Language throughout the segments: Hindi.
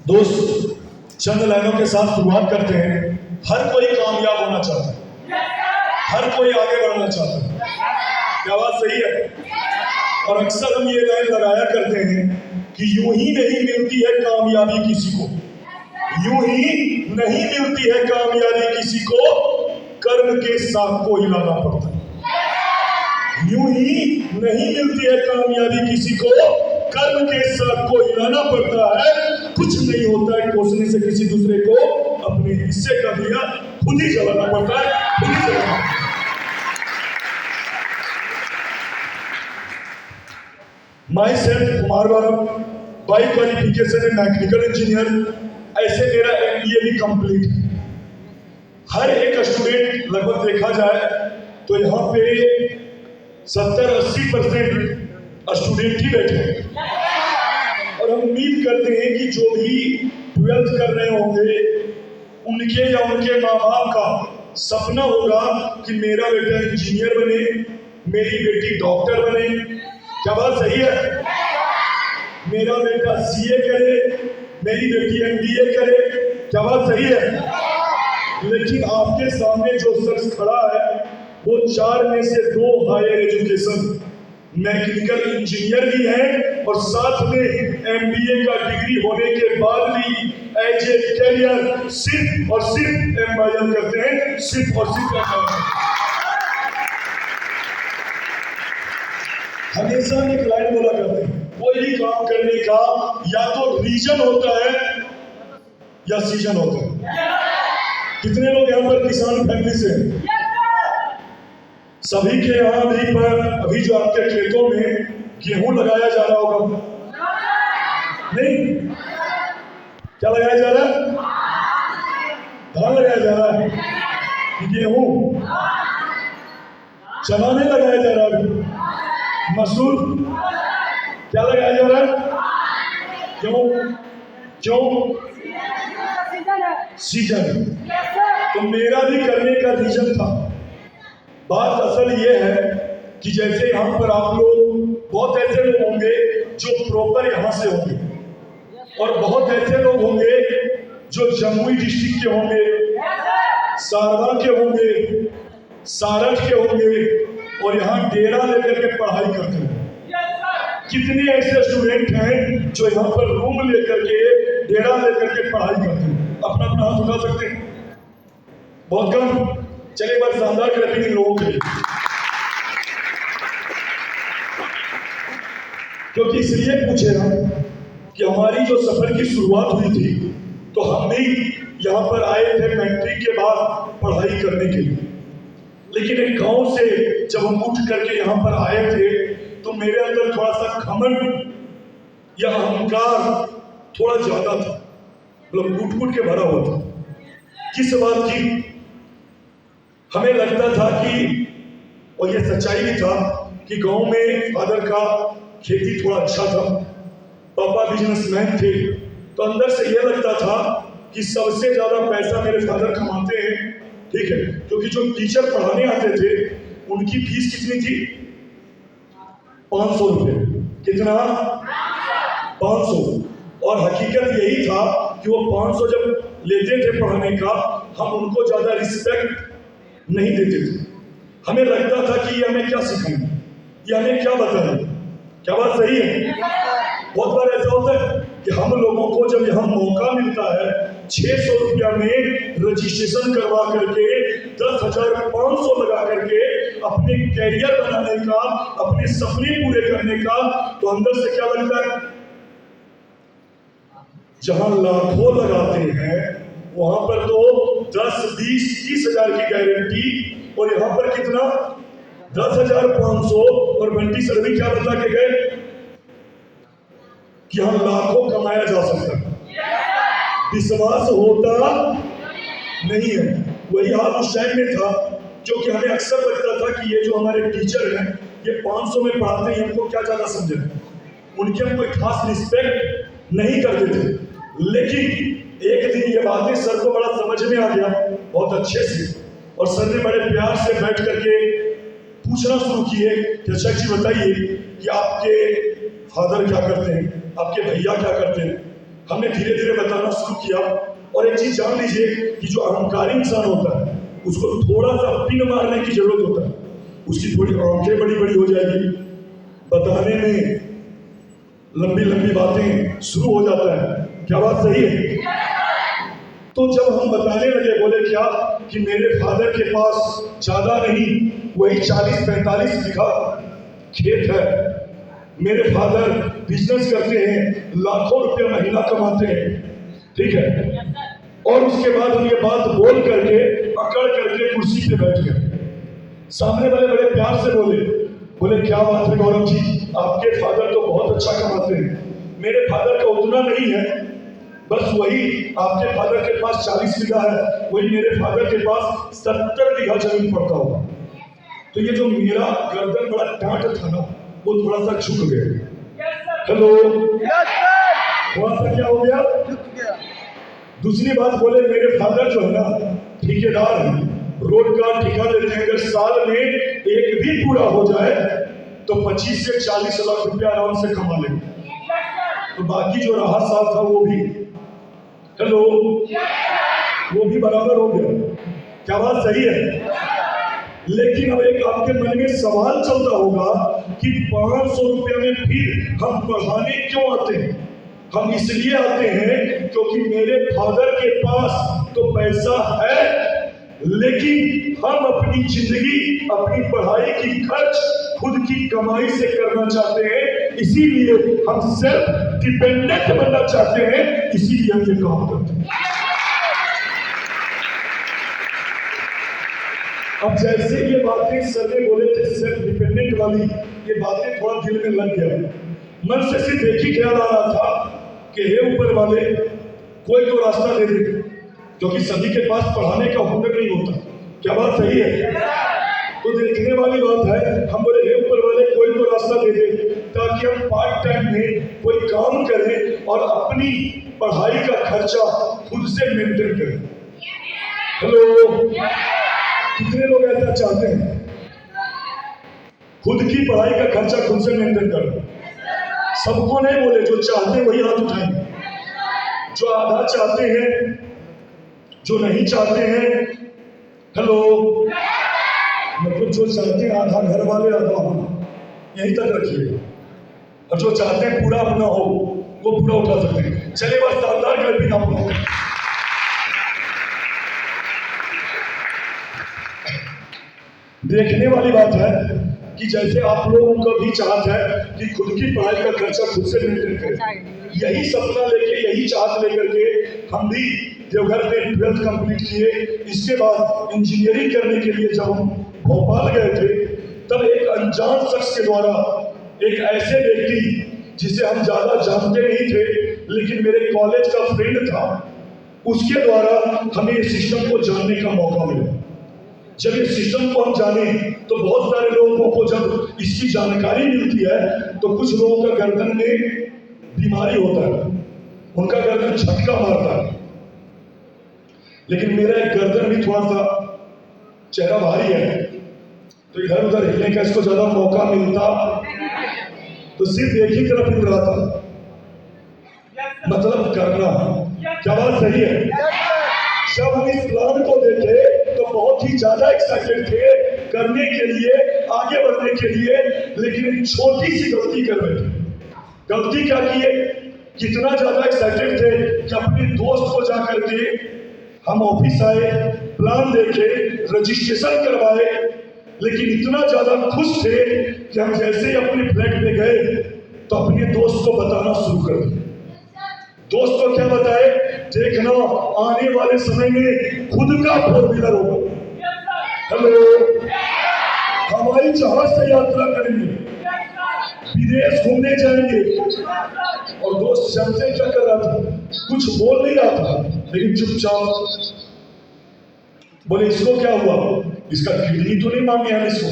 दोस्त, चंद लाइनों के साथ शुरुआत करते हैं। हर कोई कामयाब होना चाहता है, हर कोई आगे बढ़ना चाहता है। क्या बात सही है? और अक्सर हम ये लाइन लगाया करते हैं कि यूं ही नहीं मिलती है कामयाबी किसी को, यूं ही नहीं मिलती है कामयाबी किसी को, कर्म के साथ को हिलाना पड़ता है। यूं ही नहीं मिलती है कामयाबी किसी को, कर्म के साथ को हिलाना पड़ता है। कुछ नहीं होता है कोसने से किसी दूसरे को, अपने हिस्से का दिया खुद ही जलाना पड़ता है, खुद ही जलाना। My self Kumar Gaurav, by qualification है मैकेनिकल इंजीनियर। ऐसे मेरा MBA भी कंप्लीट है। हर एक स्टूडेंट लगभग देखा जाए तो यहाँ पे 70-80% स्टूडेंट ही बैठे हैं। और हम उम्मीद करते हैं कि जो भी 12th कर रहे होंगे उनके या उनके माँ बाप का सपना होगा कि मेरा बेटा इंजीनियर बने, मेरी बेटी डॉक्टर बने। क्या बात सही है? मेरा बेटा CA करे, मेरी बेटी MBA करे। क्या बात सही है? लेकिन आपके सामने जो शख्स खड़ा है वो 4 में से 2 हायर एजुकेशन मैकेनिकल इंजीनियर भी है और साथ में MBA का डिग्री होने के बाद भी एज ए कैरियर सिर्फ और सिर्फ MYL करते हैं, सिर्फ और सिर्फ MYL। हमेशा एक लाइन बोला करते हैं, कोई भी काम करने का या तो रीजन होता है या सीजन होता है। कितने लोग यहाँ पर किसान फैमिली से हैं? सभी के यहाँ अभी जो आपके खेतों में गेहूं लगाया जा रहा होगा, नहीं? क्या लगाया जा रहा है? धान लगाया जा रहा है, गेहूं, चना नहीं लगाया जा रहा है, मसूर। क्या लगाया जा रहा है? क्यों? सीजन। तो मेरा भी करने का रीजन था। बात असल ये है कि जैसे यहाँ पर आप लोग बहुत ऐसे लोग होंगे जो प्रॉपर यहाँ से होंगे और बहुत ऐसे लोग होंगे जो जमुई डिस्ट्रिक्ट के होंगे, सारवा के होंगे, सारठ के होंगे और यहाँ डेरा लेकर के पढ़ाई करते हैं। कितने ऐसे स्टूडेंट हैं जो यहाँ पर रूम लेकर के, डेरा लेकर के पढ़ाई करते हैं? अपना अपना हाथ उठा सकते हैं? बहुत कम। चलिए बात शानदार करते हैं लोगों के लिए, क्योंकि इसलिए पूछे हम कि हमारी जो सफर की शुरुआत हुई थी तो हम भी यहाँ पर आए थे मैट्रिक के बाद पढ़ाई करने के लिए। लेकिन एक गांव से जब हम उठ करके यहाँ पर आए थे तो मेरे अंदर थोड़ा सा घमंड या अहंकार थोड़ा ज्यादा था, मतलब कूट के भरा हुआ था। किस बात की? हमें लगता था कि, और ये सच्चाई भी था, कि गांव में फादर का खेती थोड़ा अच्छा था, पापा बिजनेसमैन थे, तो अंदर से ये लगता था कि सबसे ज्यादा पैसा मेरे फादर कमाते हैं। ठीक है, क्योंकि जो टीचर पढ़ाने आते थे उनकी फीस कितनी थी? 500 रुपये। कितना? 500। और हकीकत यही था कि वो 500 जब लेते थे पढ़ाने का, हम उनको ज्यादा रिस्पेक्ट नहीं देते थे। हमें लगता था कि ये हमें क्या सिखाएंगे, ये हमें क्या बताएंगे। क्या बात सही है? बहुत बार ऐसा होता है कि हम लोगों को जब यहाँ मौका मिलता है 600 रुपया में रजिस्ट्रेशन करवा करके 10,500 लगा करके अपने कैरियर बनाने का, अपने सपने पूरे करने का, तो अंदर से क्या लगता है? जहां लाखों लगाते हैं वहां पर तो 10, 20, 30 हजार की गारंटी, और यहाँ पर कितना? 10,500। और बंटी सर भी क्या बता के गए कि यहाँ लाखों कमाया जा सकता है। विश्वास होता नहीं है। वही हाल उस टाइम में था, जो कि हमें अक्सर लगता था कि ये जो हमारे टीचर हैं ये 500 में पढ़ाते हैं, हमको क्या ज्यादा समझे, उनके हम कोई खास रिस्पेक्ट नहीं करते थे। लेकिन एक दिन ये बातें सर को बड़ा समझ में आ गया, बहुत अच्छे से, और सर ने बड़े प्यार से बैठ करके पूछना शुरू किए कि अच्छा जी बताइए कि आपके फादर क्या करते हैं, आपके भैया क्या करते हैं? हमने धीरे धीरे बताना शुरू किया। और एक चीज जान लीजिए कि जो अहंकारी इंसान होता है उसको थोड़ा सा पिन मारने की जरूरत होता है, उसकी थोड़ी आंखें बड़ी बड़ी हो जाएगी, बताने में लंबी लंबी बातें शुरू हो जाता है। क्या बात सही है? तो जब हम बताने लगे, बोले क्या कि मेरे फादर के पास ज्यादा नहीं, वही 40-45 बीघा खेत है, मेरे फादर बिजनेस करते हैं, लाखों रुपए महीना कमाते हैं, ठीक है। और उसके बाद हम ये बात बोल करके अकड़ करके कुर्सी पे बैठ गए। सामने वाले बड़े प्यार से बोले क्या बात है गौरव जी, आपके फादर तो बहुत अच्छा कमाते हैं, मेरे फादर का उतना नहीं है, बस वही आपके फादर के पास 40 बीघा है, वही मेरे फादर के पास 70 बीघा जमीन पड़ता होगा। तो ये जो मेरा गर्दन बड़ा टाट था ना, वो थोड़ा सा झुक गया। हेलो, थोड़ा सा क्या हो गया? दूसरी बात बोले मेरे फादर जो है ना ठेकेदार है, रोड का ठेका देते हैं, अगर साल में एक भी पूरा हो जाए तो 25 से 40 लाख रुपया आराम से कमा लेंगे। तो बाकी जो रहा साल था वो भी, हेलो, वो भी बराबर हो गया। क्या बात सही है? लेकिन अब एक आपके मन में सवाल चलता होगा कि 500 रुपये में फिर हम पढ़ाने क्यों आते हैं? हम इसलिए आते हैं क्योंकि मेरे फादर के पास तो पैसा है, लेकिन हम अपनी जिंदगी, अपनी पढ़ाई की खर्च खुद की कमाई से करना चाहते हैं, इसीलिए हम सेल्फ डिपेंडेंट बनना चाहते हैं, इसीलिए हम ये काम करते हैं। अब जैसे ये बातें सर ने बोले थे सेल्फ डिपेंडेंट वाली, ये बातें थोड़ा दिल में लग गया। मन से सिर्फ एक ही ख्याल आ रहा था कि हे ऊपर वाले, कोई तो रास्ता दे दे, क्योंकि सभी के पास पढ़ाने का हुनर नहीं होता। क्या बात सही है? तो देखने वाली बात है, हम बोले हे ऊपर वाले कोई तो रास्ता दे दे ताकि हम पार्ट टाइम में कोई काम करें और अपनी पढ़ाई का खर्चा खुद से मेंटेन करें। हेलो, कितने लोग ऐसा चाहते हैं? खुद की पढ़ाई का खर्चा खुद से मेंटेन करें। सबको नहीं बोले, जो चाहते हैं वही हाथ उठाएंगे। जो आधा चाहते हैं, जो नहीं चाहते हैं, हेलो, मतलब जो चाहते हैं आधा घर वाले आधा हम, यहीं तक रखिए। और जो चाहते हैं पूरा अपना हो वो पूरा उठा सकते हैं। चलिए बस शानदार घर भी ना हो। देखने वाली बात है कि जैसे आप लोगों का भी चाहत है कि खुद की पढ़ाई का खर्चा खुद से मेंटेन करें, यही सपना लेके, यही चाहत लेकर के हम भी देवघर में 12th कंप्लीट किए। इसके बाद इंजीनियरिंग करने के लिए जब हम भोपाल गए थे, तब एक अनजान शख्स के द्वारा, एक ऐसे व्यक्ति जिसे हम ज्यादा जानते नहीं थे लेकिन मेरे कॉलेज का फ्रेंड था, उसके द्वारा हमें इस सिस्टम को जानने का मौका मिला। जब इस सिस्टम को हम जाने तो बहुत सारे लोगों को जब इसकी जानकारी मिलती है तो कुछ लोगों का गर्दन में बीमारी होता है, उनका गर्दन झटका मारता है, लेकिन मेरा एक गर्दन भी थोड़ा सा चेहरा भारी है, तो इधर उधर हिलने का इसको ज्यादा मौका मिलता तो सिर्फ एक ही तरफ हिल रहा था, मतलब करना। क्या बात सही है? जब हम इस प्लान को देखे तो बहुत ही ज्यादा एक्साइटेड थे करने के लिए, आगे बढ़ने के लिए, लेकिन एक छोटी सी गलती कर बैठे। गलती क्या की है? कितना ज्यादा एक्साइटेड थे कि अपने दोस्त को जाकर के हम ऑफिस आए, प्लान देखे, रजिस्ट्रेशन करवाए, लेकिन इतना ज्यादा खुश थे कि हम जैसे ही अपने फ्लैट पे गए तो अपने दोस्त को बताना शुरू कर दिया। दोस्त को क्या बताए? देखना आने वाले समय में खुद का 4 व्हीलर होगा। हेलो, हवाई जहाज से यात्रा करेंगे, विदेश घूमने जाएंगे। और दोस्त जानते क्या कर रहा था? कुछ बोल नहीं रहा था, लेकिन चुपचाप बोले इसको क्या हुआ? इसका किडनी तो नहीं मांगे हम इसको,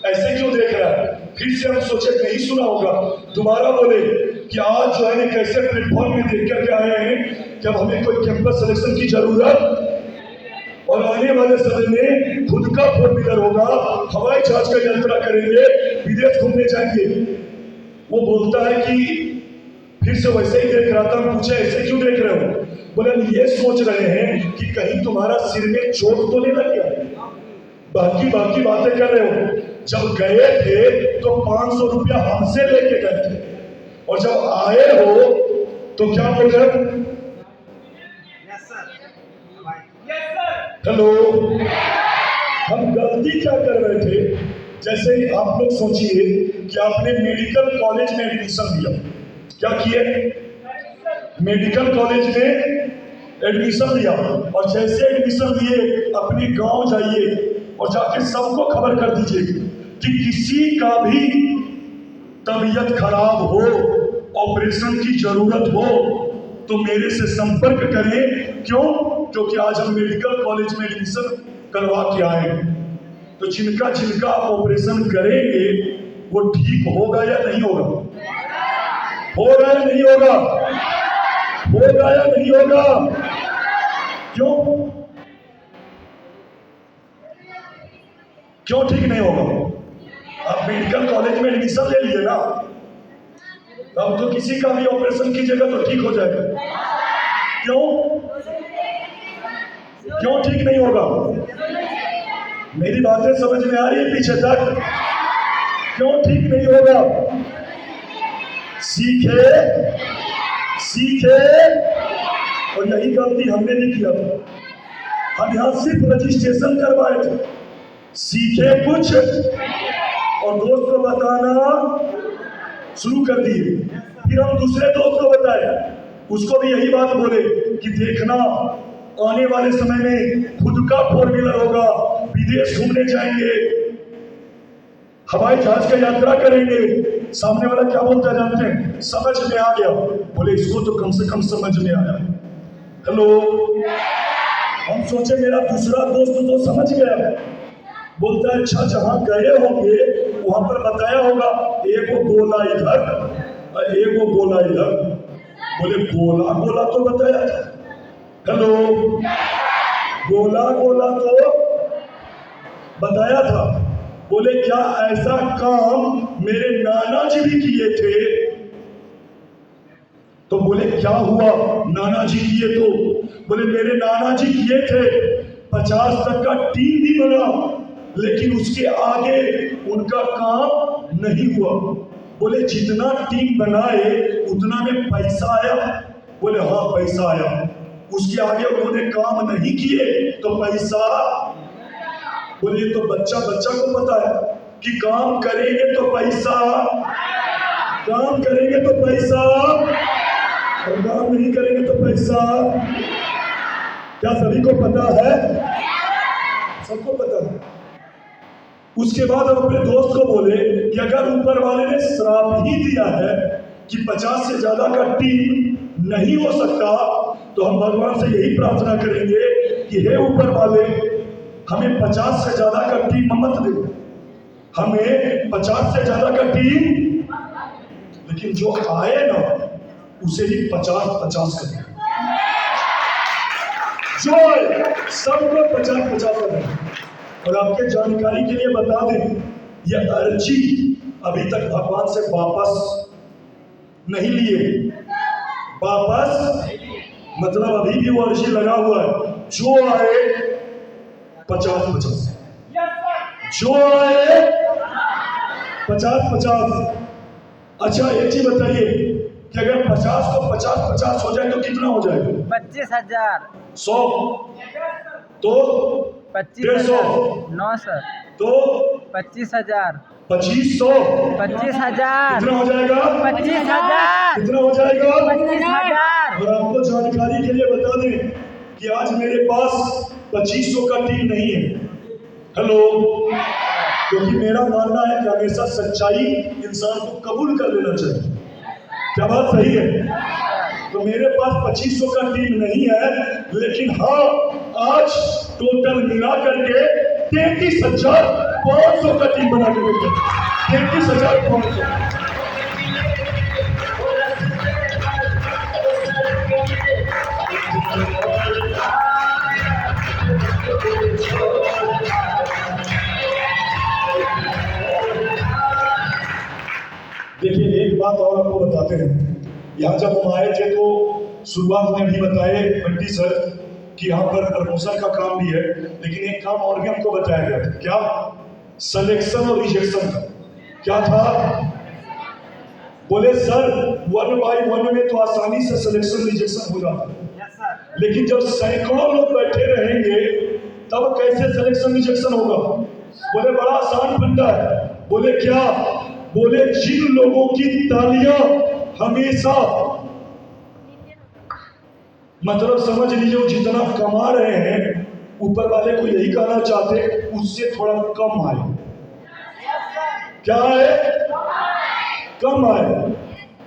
ऐसे क्यों देख रहा है? फिर से हम सोचे नहीं सुना होगा, दोबारा बोले कि आज जो है कैसे प्लेटफॉर्म में देख करके आए हैं कि अब हमें कोई कैंपस सिलेक्शन की जरूरत, और आने वाले समय में खुद का 4 व्हीलर होगा, हवाई जहाज का यात्रा करेंगे, विदेश घूमने जाएंगे। वो बोलता है कि फिर से वैसे ही देख रहा था, पूछे ऐसे क्यों देख रहे हो? बोले हम ये सोच रहे हैं कि कहीं तुम्हारा सिर में चोट तो नहीं लग गया। बाकी बाकी बातें कर रहे हो। जब गए थे तो 500 रुपया हमसे लेके गए थे, और जब आए हो तो क्या बोल रहे हो? हेलो, हम गलती क्या कर रहे थे? जैसे ही आप लोग सोचिए कि आपने मेडिकल कॉलेज में एडमिशन लिया, क्या किए? मेडिकल कॉलेज में एडमिशन लिया, और जैसे एडमिशन लिए अपने गांव जाइए और जाके सबको खबर कर दीजिए कि किसी का भी तबीयत खराब हो, ऑपरेशन की जरूरत हो तो मेरे से संपर्क करें। क्यों? क्योंकि आज हम मेडिकल कॉलेज में एडमिशन करवा के आए। तो जिनका जिनका आप ऑपरेशन करेंगे वो ठीक होगा या नहीं होगा? होगा या नहीं होगा? होगा या नहीं होगा? क्यों? क्यों ठीक नहीं होगा? आप मेडिकल कॉलेज में एडमिशन ले लिए ना, अब तो किसी का भी ऑपरेशन कीजिएगा तो ठीक हो जाएगा। क्यों? क्यों ठीक नहीं होगा? मेरी बातें समझ में आ रही है पीछे तक? क्यों ठीक नहीं होगा? सीखे सीखे, और यही गलती हमने भी किया था। हम यहां सिर्फ रजिस्ट्रेशन करवाए थे, सीखे कुछ और दोस्त को बताना शुरू कर दिए। फिर हम दूसरे दोस्त को बताए, उसको भी यही बात बोले कि देखना आने वाले समय में खुद का 4 व्हीलर होगा, विदेश घूमने जाएंगे, हवाई जहाज का यात्रा करेंगे। सामने वाला क्या बोलता है जानते हैं? समझ में आ गया। बोले इसको तो कम से कम समझ में आया। हेलो, हम सोचे मेरा दूसरा दोस्त तो समझ गया। बोलता है अच्छा, जहां गए होंगे वहां पर बताया होगा एक वो गोला इधर और एक वो गोला इधर। बोले गोला गोला तो बताया था। हेलो, गोला गोला तो बताया था। बोले क्या ऐसा काम मेरे नाना जी भी किए थे? तो बोले क्या हुआ नाना जी किए तो? बोले मेरे नाना जी किए थे, 50 तक का टीम भी बना, लेकिन उसके आगे उनका काम नहीं हुआ। बोले जितना टीम बनाए उतना में पैसा आया? बोले हाँ पैसा आया। उसके आगे उन्होंने काम नहीं किए तो पैसा? बोले ये तो बच्चा बच्चा को पता है कि काम करेंगे तो पैसा, काम करेंगे तो पैसा, और काम नहीं करेंगे तो पैसा। क्या सभी को पता है? सबको पता है। उसके बाद हम अपने दोस्त को बोले कि अगर ऊपर वाले ने श्राप ही दिया है कि 50 से ज्यादा का टीम नहीं हो सकता, तो हम भगवान से यही प्रार्थना करेंगे कि हे ऊपर वाले, हमें 50 से ज्यादा का टीम मत दे, हमें 50 से ज्यादा का टीम, लेकिन जो आए ना उसे ही 50-50 कर, जो सबको 50-50 कर। और आपके जानकारी के लिए बता दें, यह अर्जी अभी तक भगवान से वापस नहीं लिए। वापस मतलब अभी भी वो अर्जी लगा हुआ है। जो आए 50-50, जो आए 50-50। अच्छा एक चीज बताइए कि अगर 50 को 50-50 हो जाए तो कितना हो जाएगा? 25,000। 100 तो 25,000। 9 सर। तो 25,000। 2500। 25,000। कितना हो जाएगा? 25,000। कितना हो जाएगा? 25,000। और आपको जानकारी के लिए बता दें कि आज मेरे पास 2500 का टीम नहीं है। हेलो, क्योंकि मेरा मानना है कि हमेशा सच्चाई इंसान को कबूल कर लेना चाहिए। क्या बात सही है? तो मेरे पास 2500 का टीम नहीं है, लेकिन हाँ आज टोटल मिला करके 33,500 का टीम बना के देते हैं। 33,500। देखिए एक बात और आपको बताते हैं यहाँ जब हम आए थे तो शुरुआत में भी बताए बंटी सर कि यहाँ पर प्रमोशन का काम भी है, लेकिन एक काम और भी हमको बताया गया था। क्या? सिलेक्शन और रिजेक्शन का। क्या था? बोले सर 1 by 1 में तो आसानी से सिलेक्शन रिजेक्शन हो जाता है, लेकिन जब सैकड़ों लोग बैठे रहेंगे तब कैसे सिलेक्शन रिजेक्शन होगा? बोले बड़ा आसान फंडा है। बोले क्या? बोले जिन लोगों की तालियां हमेशा, मतलब समझ लीजिए जितना कमा रहे हैं ऊपर वाले को यही कहना चाहते उससे थोड़ा कम आए। क्या है? कम आए।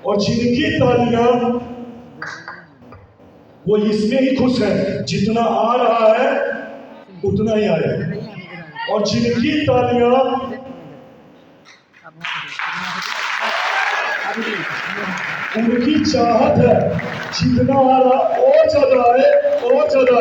और जिनकी तालियां वो इसमें ही खुश है, जितना आ रहा है उतना ही आए। और जिनकी तालियां उनकी चाहत है जितना आ रहा और ज्यादा है और ज्यादा।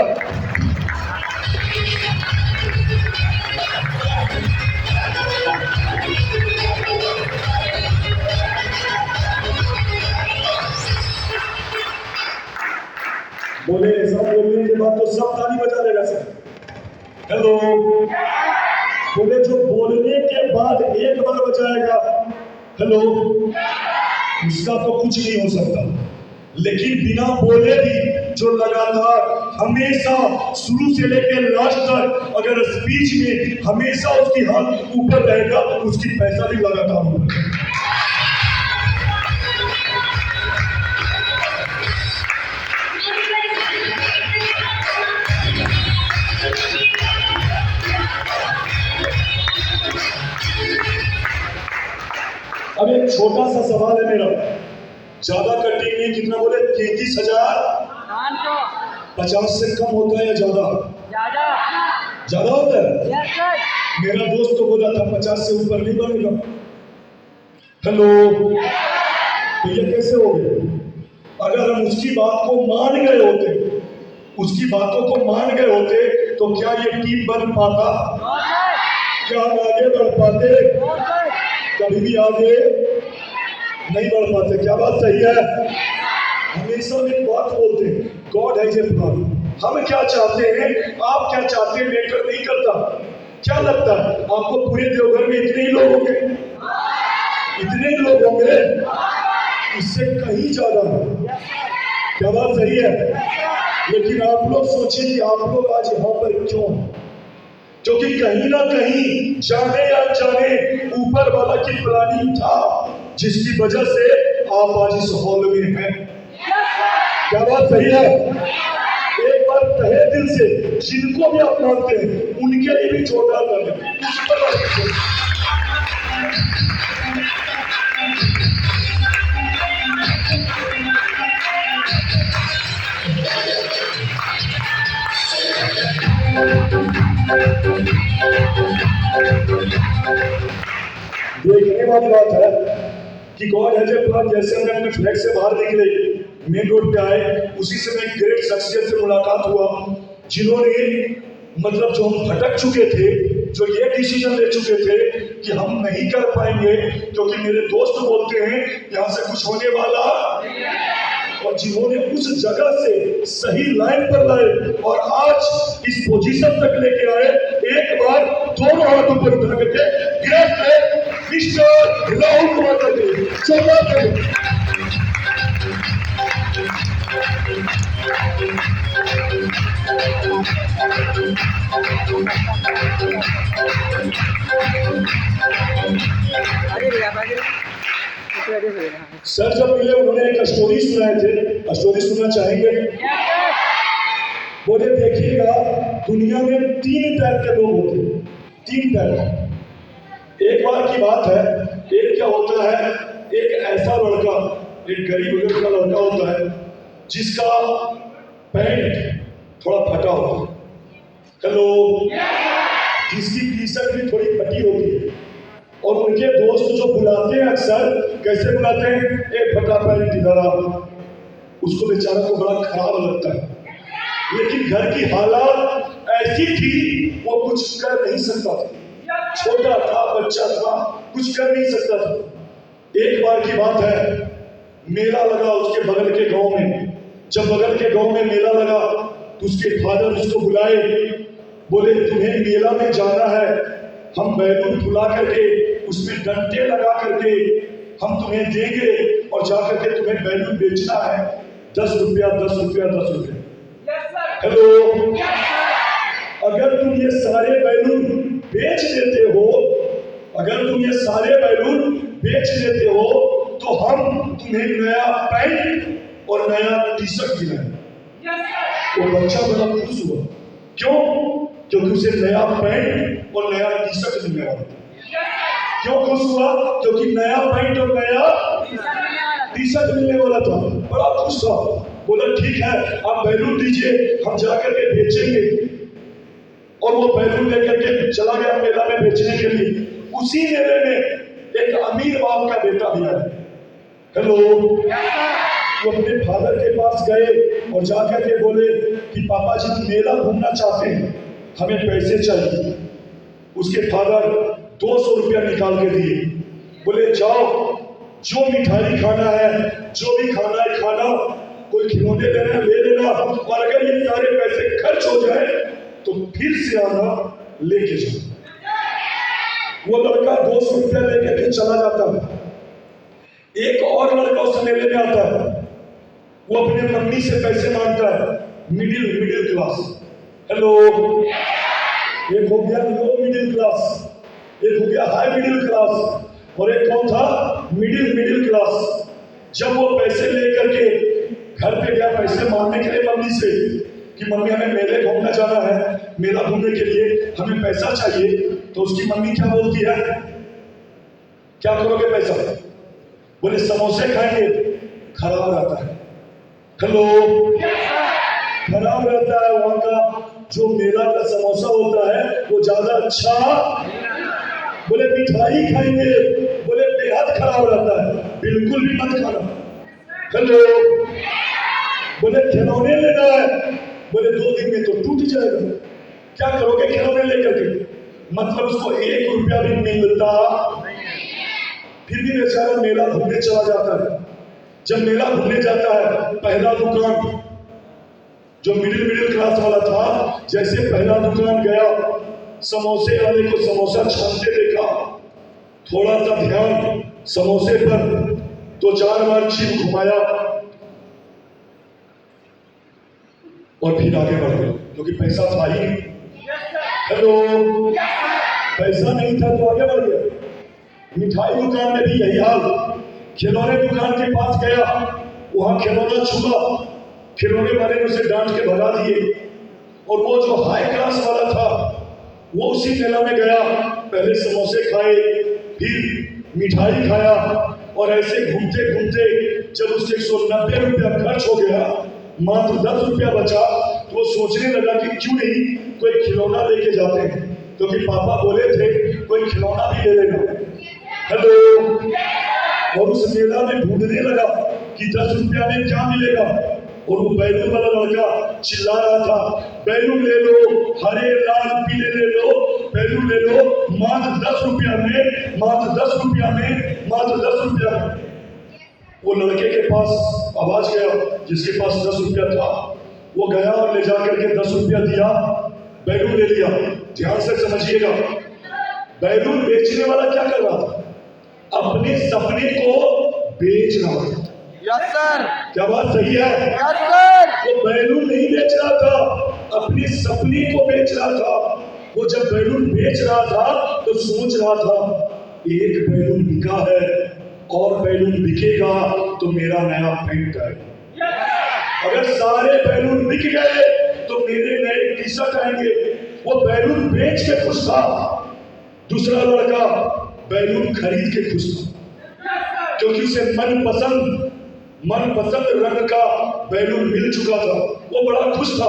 बोले ऐसा बोलने के बाद तो सब ताली बजा देगा सर। हेलो। बोले जो बोलने के बाद एक बार बजाएगा हेलो, उसका तो कुछ नहीं हो सकता, लेकिन बिना बोले भी जो लगातार हमेशा शुरू से लेकर लास्ट तक अगर स्पीच में हमेशा उसकी हाथ ऊपर रहेगा उसकी पैसा भी लगातार ऊपर। अब एक छोटा सा सवाल है मेरा, ज्यादा कटिंग नहीं, कितना बोले? 33,000। 50 से कम होता है या ज्यादा? ज्यादा होता है। मेरा दोस्त तो बोला था 50 से ऊपर नहीं बनेगा। हेलो। तो ये कैसे हो गया? अगर हम उसकी बात को मान गए होते, उसकी बातों को मान गए होते तो क्या ये टीम बन पाता? क्या हम आगे बढ़ पाते? कभी भी आगे नहीं बढ़ पाते। क्या बात सही है? हमेशा एक बात बोलते हैं, गॉड हैज ए प्लान। हम क्या चाहते हैं, आप क्या चाहते हैं मैटर नहीं करता। क्या लगता है आपको पूरे देवघर में इतने ही लोग होंगे? इतने ही लोग होंगे? इससे कहीं ज्यादा है। क्या बात सही है? लेकिन आप लोग सोचिए कि आप लोग आज यहाँ पर क्यों? क्योंकि कहीं ना कहीं जाने या जाने ऊपर वाला की प्लानिंग था जिसकी वजह से आप आज इस हॉल में हैं। क्या बात सही है? एक बार तहे दिल से जिनको भी आप मानते हैं उनके लिए भी जोरदार कर दें। देखने वाली बात है कि गॉड हैज ए प्लान। जैसे हम अपने फ्लैट से बाहर निकले, मेन रोड पे आए, उसी समय एक ग्रेट शख्सियत से मुलाकात हुआ जिन्होंने मतलब जो हम भटक चुके थे, जो ये डिसीजन ले चुके थे कि हम नहीं कर पाएंगे क्योंकि मेरे दोस्त बोलते हैं यहाँ से कुछ होने वाला, और जिन्होंने उस जगह से सही लाइन पर लाए और आज इस पोजीशन तक लेके आए। एक बार दोनों हाथ ऊपर उठा करके ग्रेट मिस्टर राहुल कुमार जी चौथा करें। सर जब मिले उन्होंने एक स्टोरी सुनाए थे, स्टोरी सुनना चाहेंगे? बोले देखिएगा दुनिया में 3 टाइप के लोग होते हैं, 3 टाइप। एक बार की बात है, एक क्या होता है, एक ऐसा लड़का, एक गरीब का लड़का होता है जिसका पैंट थोड़ा फटा होता है। हेलो। जिसकी टी शर्ट भी थोड़ी फटी होती है और उनके दोस्त जो बुलाते हैं अक्सर कैसे बुलाते हैं, एक फटा पैंट इधर आ। उसको बेचारा को बड़ा खराब लगता है, लेकिन घर की हालात ऐसी थी वो कुछ कर नहीं सकता था। छोटा था, बच्चा था, कुछ कर नहीं सकता था। एक बार की बात है, मेला लगा उसके बगल के गांव में। जब बगल के गांव में मेला लगा तो उसके फादर उसको बुलाए, बोले तुम्हें मेला में जाना है, हम बैलून फुला करके उसमें डंडे लगा करके हम तुम्हें देंगे और जाकर के तुम्हें बैलून बेचना है, 10 रुपया 10 रुपया 10 रुपया। हेलो, अगर तुम ये सारे बैलून बेच देते हो, अगर तुम ये सारे बैलून बेच देते हो तो हम तुम्हें नया पैंट और नया टी शर्ट दिलाएंगे। वो बच्चा बड़ा खुश हुआ। क्यों? क्योंकि उसे नया पैंट और नया टी शर्ट मिलने वाला था। क्यों खुश हुआ? क्योंकि नया पैंट और नया टी शर्ट मिलने वाला था। बड़ा खुश था। बोला ठीक है, आप बैलून दीजिए, हम जाकर के बेचेंगे। और वो बैलून लेकर के चला गया मेला में बेचने के लिए। उसी मेले में एक अमीर बाप का बेटा भी आया। हेलो, वो अपने फादर के पास गए और जाकर के बोले कि पापा जी मेला घूमना चाहते हैं, हमें पैसे चाहिए। उसके फादर 200 रुपया निकाल के दिए। बोले जाओ, जो मिठाई खाना है, जो भी खाना है खाना, कोई खिलौने लेना है ले लेना, और अगर ये सारे पैसे खर्च हो जाए तो फिर से आना लेके जाओ। वो लड़का 200 रुपया लेकर के चला जाता है। एक और लड़का उस मेले में आता है, वो अपने मम्मी से पैसे मांगता है। Middle class. हेलो, एक हो गया लो मिडिल क्लास, एक हो गया हाई मिडिल क्लास, और एक कौन था? Middle class. जब वो पैसे लेकर के घर पे गया पैसे मांगने के लिए मम्मी से कि मम्मी हमें मेले घूमना जाना है, मेला घूमने के लिए हमें पैसा चाहिए, तो उसकी मम्मी क्या बोलती है? क्या करोगे पैसा? बोले समोसे खाएंगे, खराब रहता है। हेलो, खराब रहता है। वहां का जो मेला का समोसा होता है वो ज्यादा अच्छा। बोले मिठाई खाएंगे, बोले बेहद खराब रहता है, बिल्कुल भी मत खाना। हेलो, बोले खिलौने लेना है, बोले 2 दिन में तो टूट जाएगा, क्या करोगे खिलौने लेकर के? मतलब उसको 1 रुपया भी मिलता, फिर भी बेचारा मेला घूमने चला जाता है। जब मेला घूमने जाता है, पहला दुकान जो मिडिल क्लास वाला था, जैसे पहला दुकान गया, समोसे वाले को समोसा छानते देखा, थोड़ा सा ध्यान समोसे पर 2-4 बार जीभ घुमाया और फिर आगे बढ़ गया, क्योंकि पैसा था ही। हेलो, पैसा नहीं था तो आगे बढ़ गया। मिठाई दुकान में भी यही हाल। खिलौने दुकान के पास गया, वहां खिलौना छुआ, खिलौने वाले ने उसे डांट के भगा दिए। और वो जो हाई क्लास वाला था वो उसी मेला में गया, पहले समोसे खाए, फिर मिठाई खाया, और ऐसे घूमते घूमते जब उसके 190 रुपया खर्च हो गया, मात्र 10 रुपया बचा, तो वो सोचने लगा कि क्यों नहीं कोई खिलौना लेके जाते हैं, क्योंकि पापा बोले थे कोई खिलौना भी ले लेना। हेलो, और उस मेला में ढूंढने लगा कि 10 रुपया में क्या मिलेगा, और वो बैलून वाला लड़का चिल्ला रहा था, बैलून ले लो, हरे लाल पीले ले लो, बैलून ले लो, मात्र 10 रुपया में, मात्र 10 रुपया में, मात्र 10 रुपया में। वो लड़के के पास आवाज गया, जिसके पास 10 रुपया था, वो गया और ले जाकर के 10 रुपया दिया, बैलून ले लिया। ध्यान से समझिएगा, बैलून बेचने वाला क्या कर रहा था? अपने सपने को बेच रहा था। यस सर, क्या बात सही है? Yes sir. वो बैलून नहीं बेच रहा था, अपने सपने को बेच रहा था। वो जब बैलून बेच रहा था तो सोच रहा था एक बैलून बिका है, और बैलून बिकेगा तो मेरा नया पैंट आएगा। अगर सारे बैलून बिक गए तो मेरे नए टी शर्ट आएंगे। वो बैलून बेच के खुश था। दूसरा लड़का बैलून खरीद के खुश था, क्योंकि उसे मनपसंद रंग का बैलून मिल चुका था, वो बड़ा खुश था।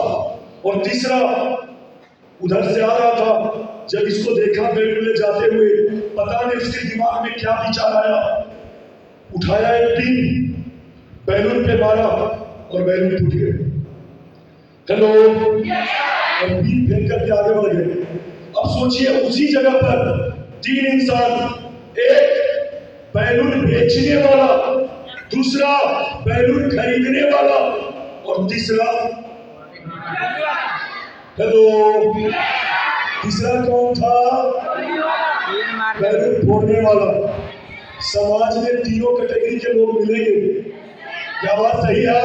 और तीसरा उधर से आ रहा था, जब इसको देखा बैलून ले जाते हुए, पता नहीं उसके दिमाग में क्या विचार आया, उठाया एक पिन, बैलून पे मारा और बैलून टूट गए। हेलो, और पिन फेंक करके आगे बढ़ गए। अब सोचिए, उसी जगह पर 3 इंसान, एक बैलून बेचने वाला दूसरा बैलून खरीदने वाला, और तीसरा, हेलो, तीसरा कौन था? बैलून फोड़ने वाला। समाज में तीनों कैटेगरी के लोग मिलेंगे, क्या बात सही है?